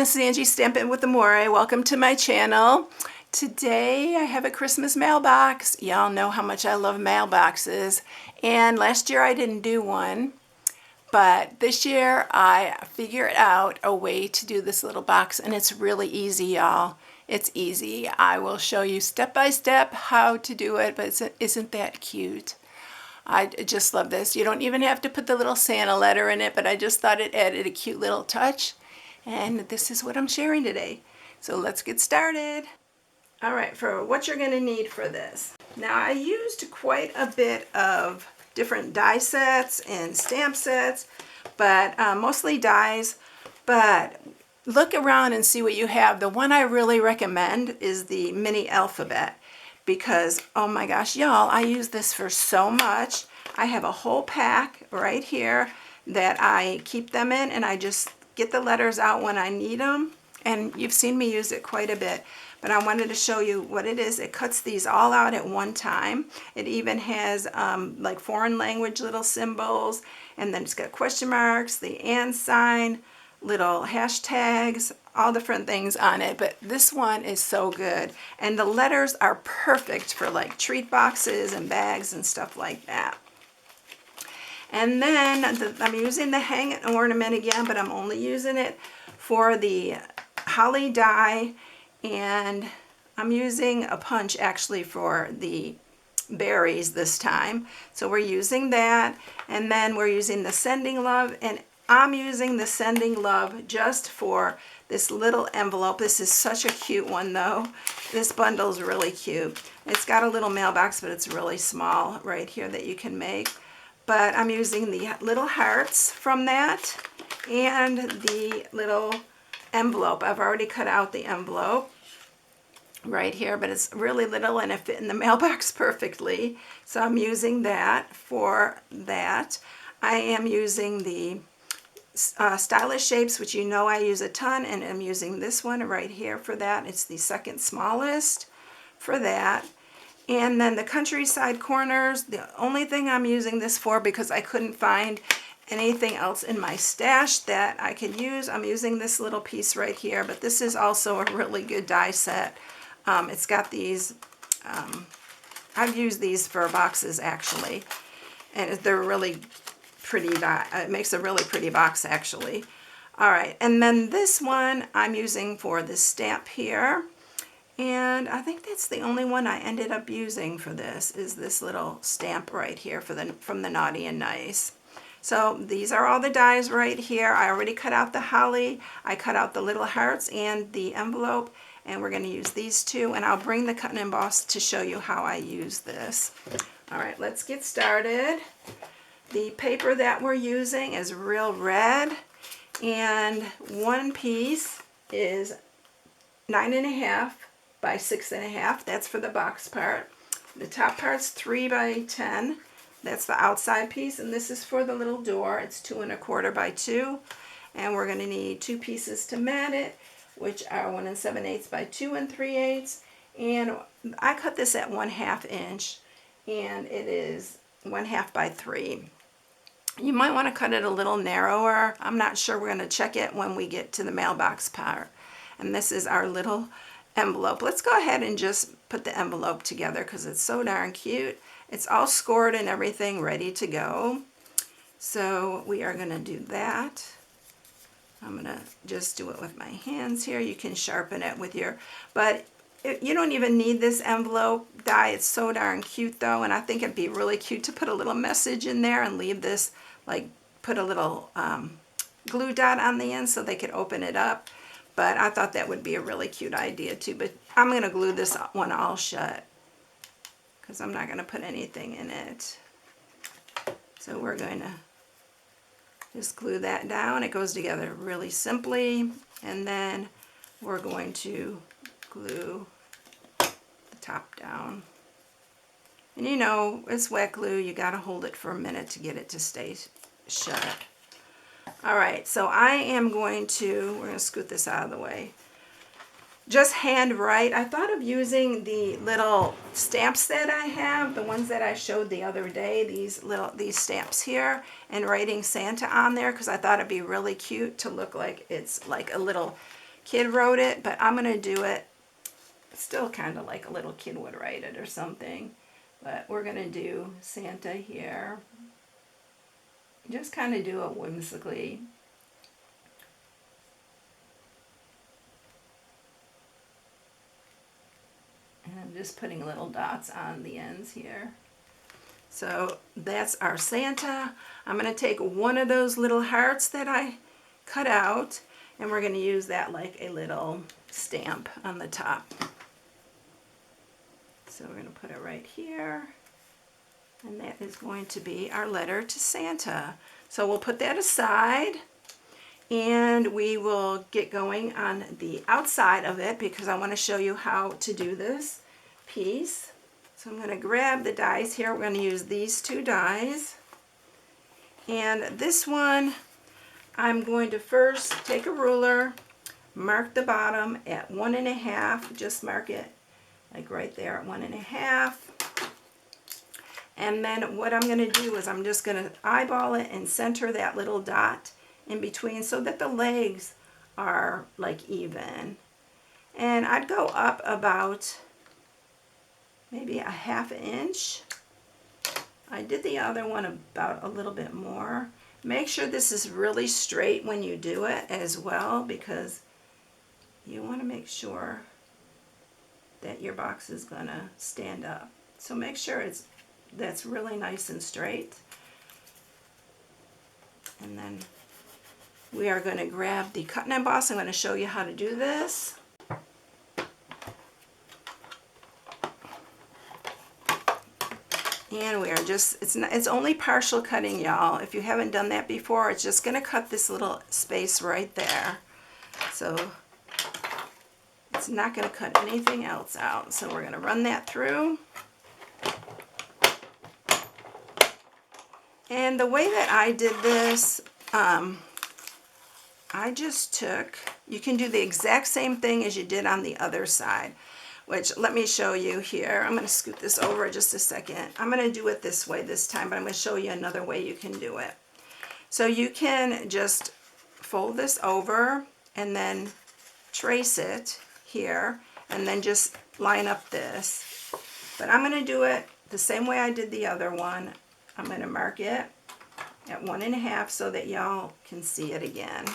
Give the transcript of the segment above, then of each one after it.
this is Angie Stampin'WithAmore. Welcome to my channel. Today I have a Christmas mailbox. Y'all know how much I love mailboxes. And last year I didn't do one, but this year I figured out a way to do this little box, and it's really easy, y'all. It's easy. I will show you step by step how to do it, but isn't that cute? I just love this. You don't even have to put the little Santa letter in it, but I just thought it added a cute little touch. And this is what I'm sharing today. So let's get started. All right, for what you're going to need for this. Now I used quite a bit of different die sets and stamp sets, but mostly dies. But look around and see what you have. The one I really recommend is the mini alphabet, because oh my gosh, y'all, I use this for so much. I have a whole pack right here that I keep them in, and I just get the letters out when I need them. And you've seen me use it quite a bit, but I wanted to show you what it is. It cuts these all out at one time. It even has like foreign language little symbols, and then it's got question marks, the and sign, little hashtags, all different things on it. But this one is so good, and the letters are perfect for like treat boxes and bags and stuff like that. And then I'm using the hang ornament again, but I'm only using it for the holly die, and I'm using a punch actually for the berries this time. So we're using that, and then we're using the sending love, and I'm using the sending love just for this little envelope. This is such a cute one though. This bundle is really cute. It's got a little mailbox, but it's really small right here that you can make. But I'm using the little hearts from that and the little envelope. I've already cut out the envelope right here, but it's really little and it fit in the mailbox perfectly. So I'm using that for that. I am using the stylish shapes, which you know I use a ton, and I'm using this one right here for that. It's the second smallest for that. And then the countryside corners, the only thing I'm using this for, because I couldn't find anything else in my stash that I could use, I'm using this little piece right here. But this is also a really good die set. It's got these, I've used these for boxes actually, and they're really pretty die. It makes a really pretty box actually. All right, and then this one I'm using for this stamp here. And I think that's the only one I ended up using for this, is this little stamp right here for from the Naughty and Nice. So these are all the dies right here. I already cut out the holly. I cut out the little hearts and the envelope, and we're going to use these two. And I'll bring the cut and emboss to show you how I use this. All right, let's get started. The paper that we're using is real red, and one piece is 9.5 by 6.5. That's for the box part. The top part's 3 by 10. That's the outside piece, and this is for the little door. It's 2.25 by 2, and we're going to need 2 pieces to mat it, which are 1 7/8 by 2 3/8. And I cut this at 1/2 inch, and it is 1/2 by 3. You might want to cut it a little narrower. I'm not sure. We're going to check it when we get to the mailbox part. And this is our little envelope. Let's go ahead and just put the envelope together because it's so darn cute. It's all scored and everything ready to go. So we are going to do that. I'm going to just do it with my hands here. You can sharpen it with your, but you don't even need this envelope die. It's so darn cute though, and I think it'd be really cute to put a little message in there and leave this, like put a little glue dot on the end so they could open it up. But I thought that would be a really cute idea too. But I'm going to glue this one all shut because I'm not going to put anything in it. So we're going to just glue that down. It goes together really simply. And then we're going to glue the top down. And you know, it's wet glue. You got to hold it for a minute to get it to stay shut. All right, so I am going to, we're going to scoot this out of the way. Just hand write. I thought of using the little stamps that I have, the ones that I showed the other day, these stamps here, and writing Santa on there because I thought it'd be really cute to look like it's like a little kid wrote it, but I'm going to do it still kind of like a little kid would write it or something. But we're going to do Santa here. Just kind of do it whimsically. And I'm just putting little dots on the ends here. So that's our Santa. I'm going to take one of those little hearts that I cut out, and we're going to use that like a little stamp on the top. So we're going to put it right here, and that is going to be our letter to Santa. So we'll put that aside, and we will get going on the outside of it because I want to show you how to do this piece. So I'm going to grab the dies here. We're going to use these two dies. And this one, I'm going to first take a ruler, mark the bottom at 1.5. Just mark it like right there at 1.5. And then what I'm going to do is I'm just going to eyeball it and center that little dot in between so that the legs are like even. And I'd go up about maybe a 1/2 inch. I did the other one about a little bit more. Make sure this is really straight when you do it as well, because you want to make sure that your box is going to stand up. So make sure that's really nice and straight. And then we are going to grab the cut and emboss. I'm going to show you how to do this. And we are just, it's only partial cutting, y'all. If you haven't done that before, it's just going to cut this little space right there. So it's not going to cut anything else out. So we're going to run that through. And the way that I did this, I just took, you can do the exact same thing as you did on the other side. Which, let me show you here. I'm going to scoot this over just a second. I'm going to do it this way this time, but I'm going to show you another way you can do it. So you can just fold this over and then trace it here and then just line up this. But I'm going to do it the same way I did the other one. I'm going to mark it at 1.5 so that y'all can see it again.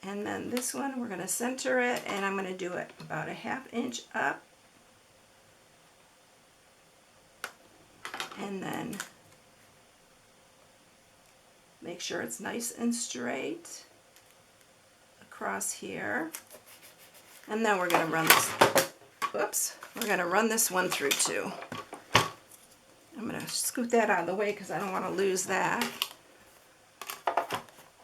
And then this one, we're going to center it, and I'm going to do it about a 1/2 inch up. And then make sure it's nice and straight across here. And then we're going to run this, we're going to run this one through too. I'm going to scoot that out of the way because I don't want to lose that.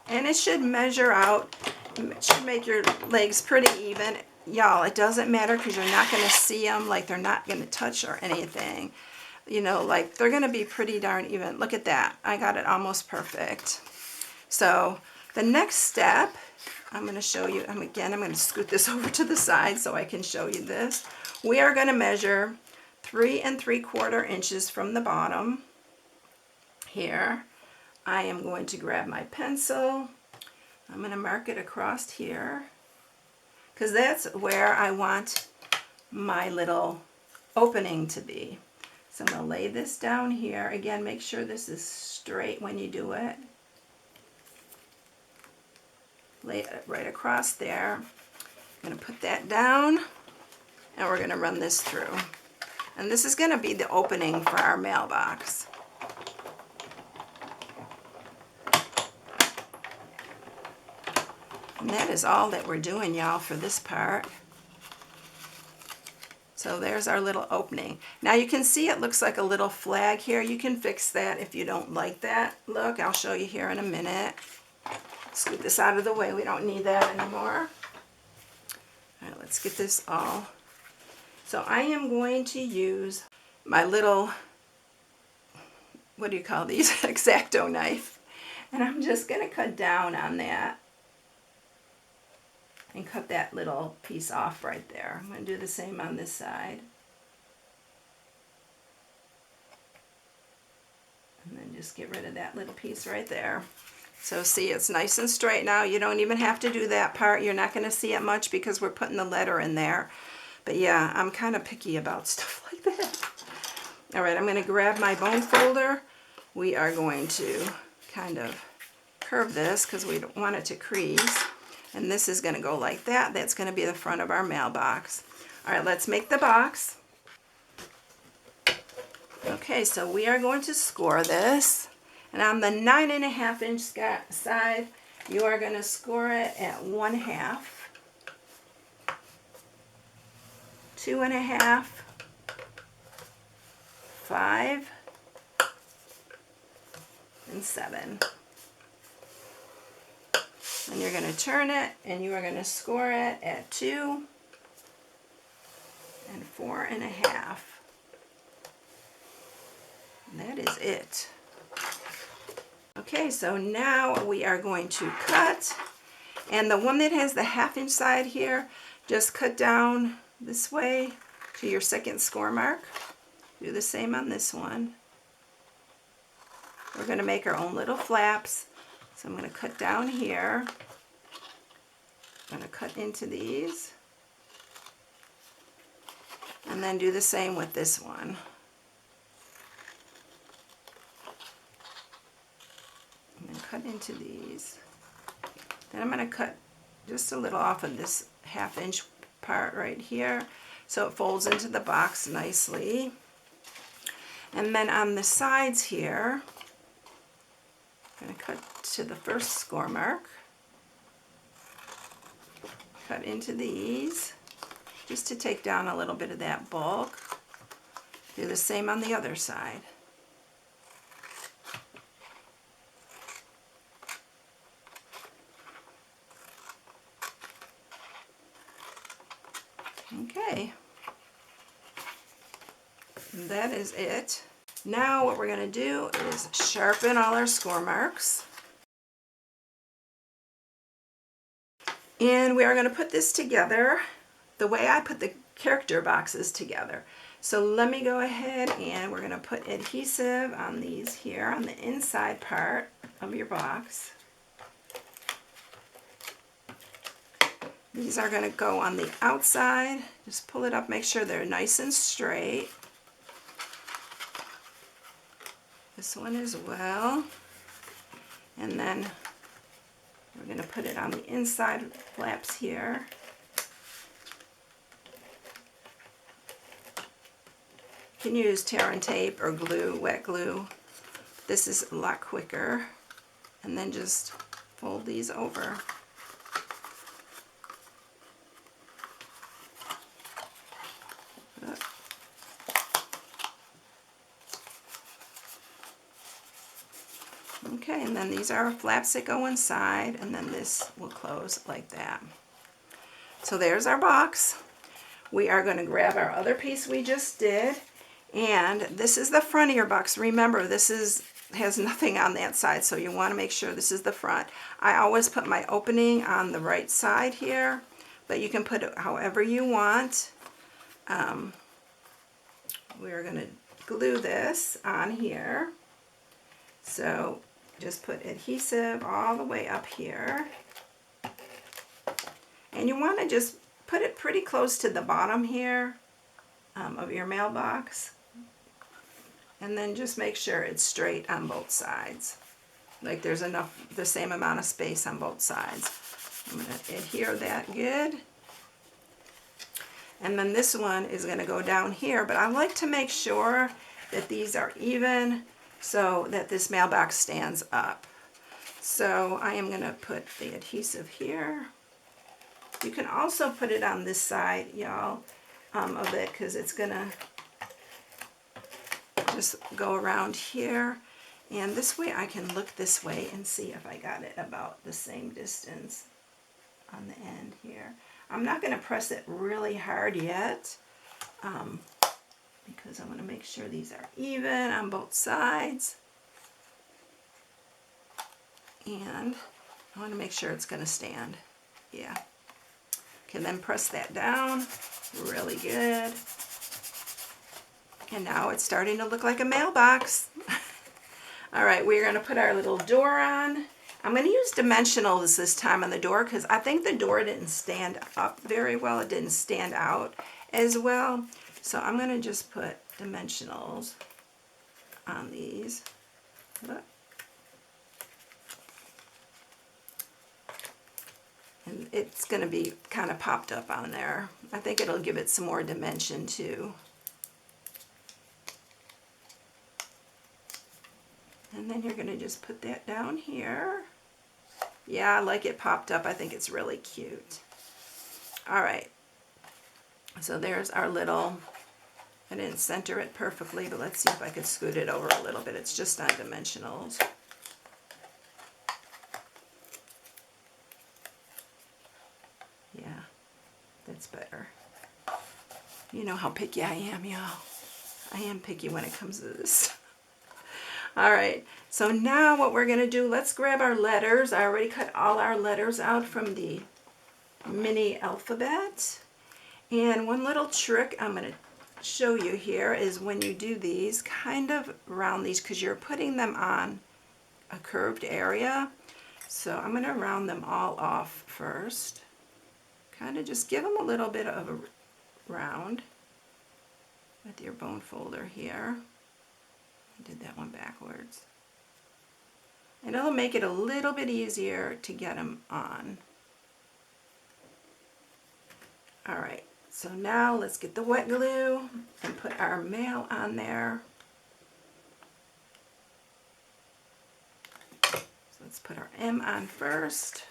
And it should measure out. It should make your legs pretty even. Y'all, it doesn't matter because you're not going to see them, like they're not going to touch or anything. You know, like they're going to be pretty darn even. Look at that. I got it almost perfect. So the next step, I'm going to show you, again, I'm going to scoot this over to the side so I can show you this. We are going to measure 3 3/4 inches from the bottom here. I am going to grab my pencil. I'm going to mark it across here because that's where I want my little opening to be. So I'm going to lay this down here. Again, make sure this is straight when you do it. Lay it right across there. I'm going to put that down, and we're going to run this through. And this is going to be the opening for our mailbox. And that is all that we're doing, y'all, for this part. So there's our little opening. Now you can see it looks like a little flag here. You can fix that if you don't like that look. I'll show you here in a minute. Scoot this out of the way. We don't need that anymore. All right, let's get this all. So I am going to use my little, what do you call these? X-Acto knife. And I'm just going to cut down on that. And cut that little piece off right there. I'm going to do the same on this side. And then just get rid of that little piece right there. So see, it's nice and straight now. You don't even have to do that part. You're not going to see it much because we're putting the letter in there. But yeah, I'm kind of picky about stuff like that. All right, I'm going to grab my bone folder. We are going to kind of curve this because we don't want it to crease. And this is going to go like that. That's going to be the front of our mailbox. All right, let's make the box. Okay, so we are going to score this. And on the 9.5 inch side, you are going to score it at 1/2, 2.5, 5, and 7. And you're going to turn it, and you are going to score it at 2 and 4.5. And that is it. Okay, so now we are going to cut, and the one that has the 1/2 inch side here, just cut down this way to your second score mark. Do the same on this one. We're going to make our own little flaps, so I'm going to cut down here. I'm going to cut into these, and then do the same with this one. Cut into these. Then I'm going to cut just a little off of this 1/2 inch part right here so it folds into the box nicely. And then on the sides here, I'm going to cut to the first score mark. Cut into these just to take down a little bit of that bulk. Do the same on the other side. Okay, that is it. Now what we're going to do is sharpen all our score marks. And we are going to put this together the way I put the character boxes together. So let me go ahead, and we're going to put adhesive on these here on the inside part of your box. These are going to go on the outside. Just pull it up, make sure they're nice and straight. This one as well. And then we're going to put it on the inside flaps here. You can use tear and tape or glue, wet glue. This is a lot quicker. And then just fold these over. Okay, and then these are flaps that go inside, and then this will close like that. So there's our box. We are going to grab our other piece we just did, and this is the front of your box. Remember, this has nothing on that side, so you want to make sure this is the front. I always put my opening on the right side here, but you can put it however you want. We're going to glue this on here. So just put adhesive all the way up here. And you want to just put it pretty close to the bottom here of your mailbox. And then just make sure it's straight on both sides. Like there's enough, the same amount of space on both sides. I'm going to adhere that good. And then this one is going to go down here, but I like to make sure that these are even so that this mailbox stands up. So I am going to put the adhesive here. You can also put it on this side, y'all, of it, because it's going to just go around here. And this way I can look this way and see if I got it about the same distance on the end here. I'm not going to press it really hard yet because I want to make sure these are even on both sides. And I want to make sure it's going to stand. Yeah. Okay, then press that down really good. And now it's starting to look like a mailbox. All right, we're going to put our little door on, I'm going to use dimensionals this time on the door because I think the door didn't stand up very well. It didn't stand out as well. So I'm going to just put dimensionals on these. Look. And it's going to be kind of popped up on there. I think it'll give it some more dimension too. And then you're going to just put that down here. Yeah, I like it popped up. I think it's really cute. All right. So there's our little, I didn't center it perfectly, but let's see if I could scoot it over a little bit. It's just on dimensionals. Yeah, that's better. You know how picky I am, y'all. I am picky when it comes to this. All right, so now what we're going to do, let's grab our letters. I already cut all our letters out from the mini alphabet. And one little trick I'm going to show you here is when you do these, kind of round these because you're putting them on a curved area. So I'm going to round them all off first. Kind of just give them a little bit of a round with your bone folder here. I did that one backwards. And it'll make it a little bit easier to get them on. All right, so now let's get the wet glue and put our mail on there. So let's put our M on first.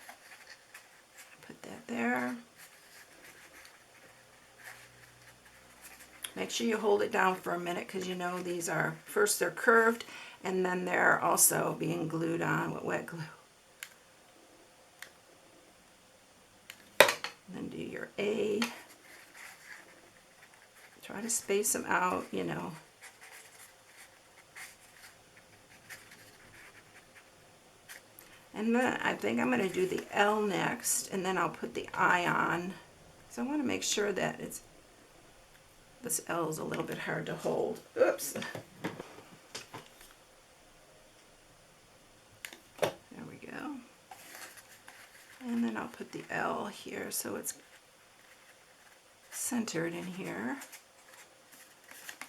Put that there. Make sure you hold it down for a minute because you know these are, first they're curved and then they're also being glued on with wet glue. And then do your A. Try to space them out, you know. And then I think I'm going to do the L next and then I'll put the I on. So I want to make sure that it's, this L is a little bit hard to hold. Oops. There we go. And then I'll put the L here so it's centered in here.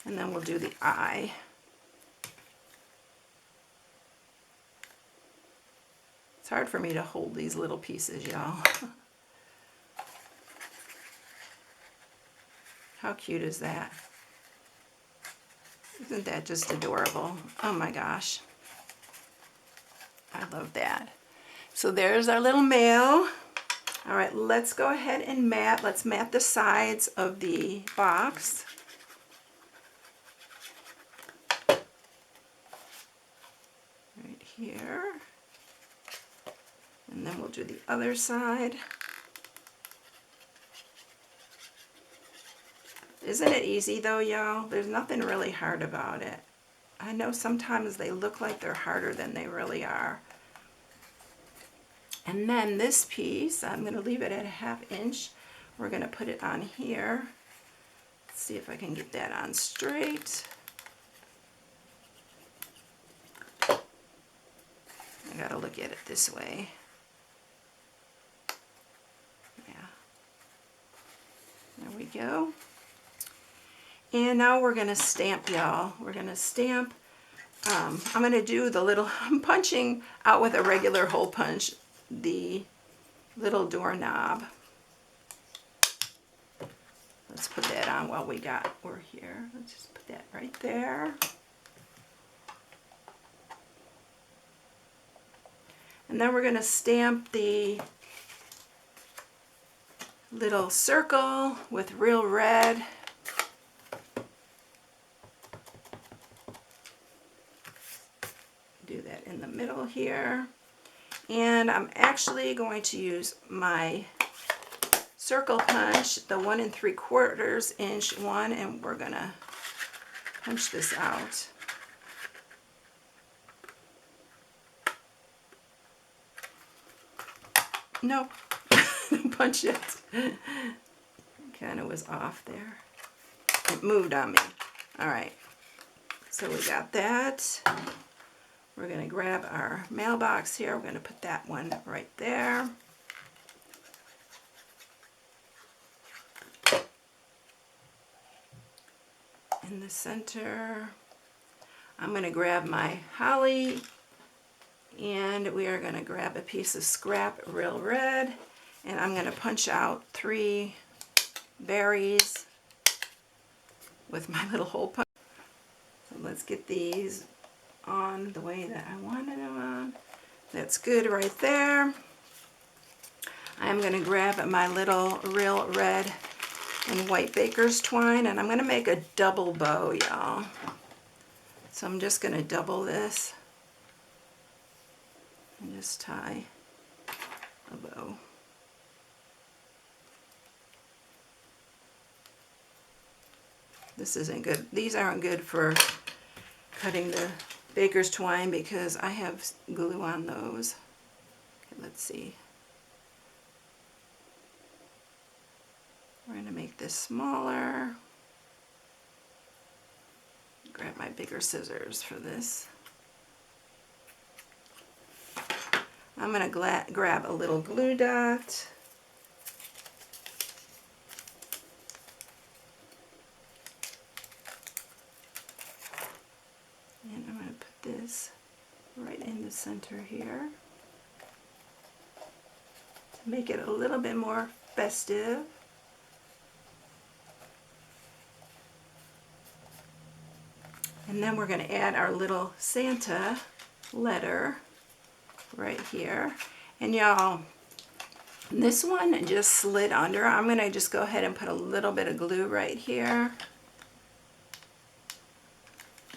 And then we'll do the I. It's hard for me to hold these little pieces, y'all. How cute is that? Isn't that just adorable? Oh my gosh. I love that. So there's our little mail. All right, let's go ahead and mat. Let's mat the sides of the box. Right here. And then we'll do the other side. Isn't it easy though, y'all? There's nothing really hard about it. I know sometimes they look like they're harder than they really are. And then this piece, I'm going to leave it at a 1/2 inch. We're going to put it on here. Let's see if I can get that on straight. I got to look at it this way. Yeah. There we go. And now we're going to stamp, y'all. We're going to stamp. I'm going to do the little, I'm punching out with a regular hole punch the little doorknob. Let's put that on while we're here. Let's just put that right there. And then we're going to stamp the little circle with real red. Do that in the middle here. And I'm actually going to use my circle punch, the 1 3/4 inch one, and we're gonna punch this out. No, don't punch it. Kind of was off there. It moved on me. All right, so we got that. We're going to grab our mailbox here. We're going to put that one right there. In the center. I'm going to grab my holly, and we are going to grab a piece of scrap real red, and I'm going to punch out 3 berries with my little hole punch. So let's get these on the way that I wanted them on. That's good right there. I'm going to grab my little real red and white baker's twine, and I'm going to make a double bow, y'all. So I'm just going to double this and just tie a bow. This isn't good. These aren't good for cutting the baker's twine because I have glue on those. Okay, let's see. We're going to make this smaller. Grab my bigger scissors for this. I'm going to grab a little glue dot. And I'm going to put this right in the center here to make it a little bit more festive. And then we're going to add our little Santa letter right here. And y'all, this one just slid under. I'm going to just go ahead and put a little bit of glue right here.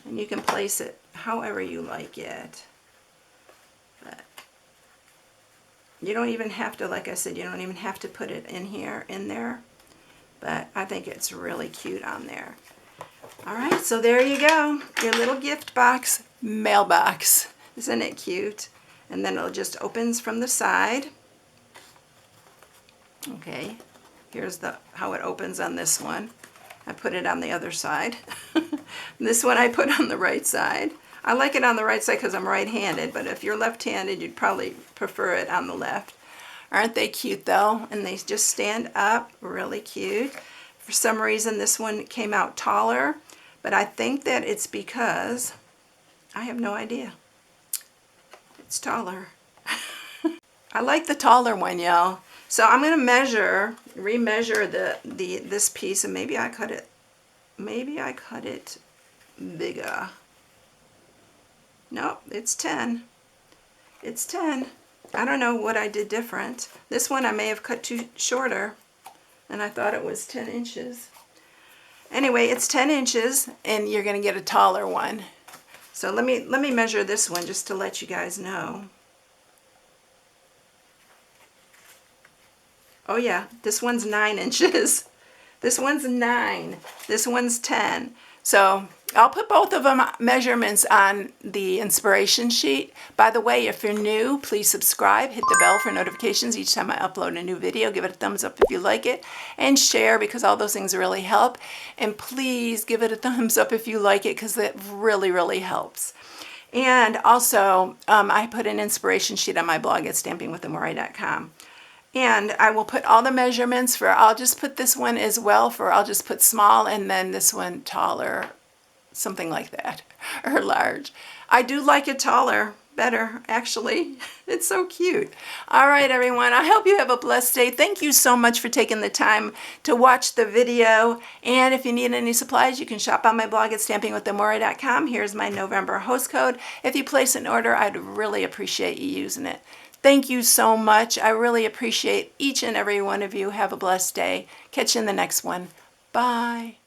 And you can place it however you like it. But you don't even have to, like I said, you don't even have to put it in there. But I think it's really cute on there. All right, so there you go, your little gift box mailbox. Isn't it cute? And then it just opens from the side. Okay, here's how it opens on this one. I put it on the other side. This one I put on the right side. I like it on the right side because I'm right-handed, but if you're left-handed, you'd probably prefer it on the left. Aren't they cute though? And they just stand up, really cute. For some reason, this one came out taller, but I think that it's because, I have no idea. It's taller. I like the taller one, y'all. So I'm going to remeasure this piece, and maybe I cut it bigger. Nope, it's 10. It's 10. I don't know what I did different. This one I may have cut too shorter, and I thought it was 10 inches. Anyway, it's 10 inches, and you're going to get a taller one. So let me measure this one just to let you guys know. Oh yeah, this one's 9 inches. This one's 9. This one's 10. So I'll put both of them measurements on the inspiration sheet. By the way, if you're new, please subscribe, hit the bell for notifications each time I upload a new video. Give it a thumbs up if you like it, and share because all those things really help. And please give it a thumbs up if you like it because it really, really helps. And also, I put an inspiration sheet on my blog at StampingWithAmore.com. And I will put all the measurements for, I'll just put this one as well for, I'll just put small and then this one taller, something like that, or large. I do like it taller better, actually. It's so cute. All right, everyone, I hope you have a blessed day. Thank you so much for taking the time to watch the video. And if you need any supplies, you can shop on my blog at StampingWithAmore.com. Here's my November host code. If you place an order, I'd really appreciate you using it. Thank you so much. I really appreciate each and every one of you. Have a blessed day. Catch you in the next one. Bye.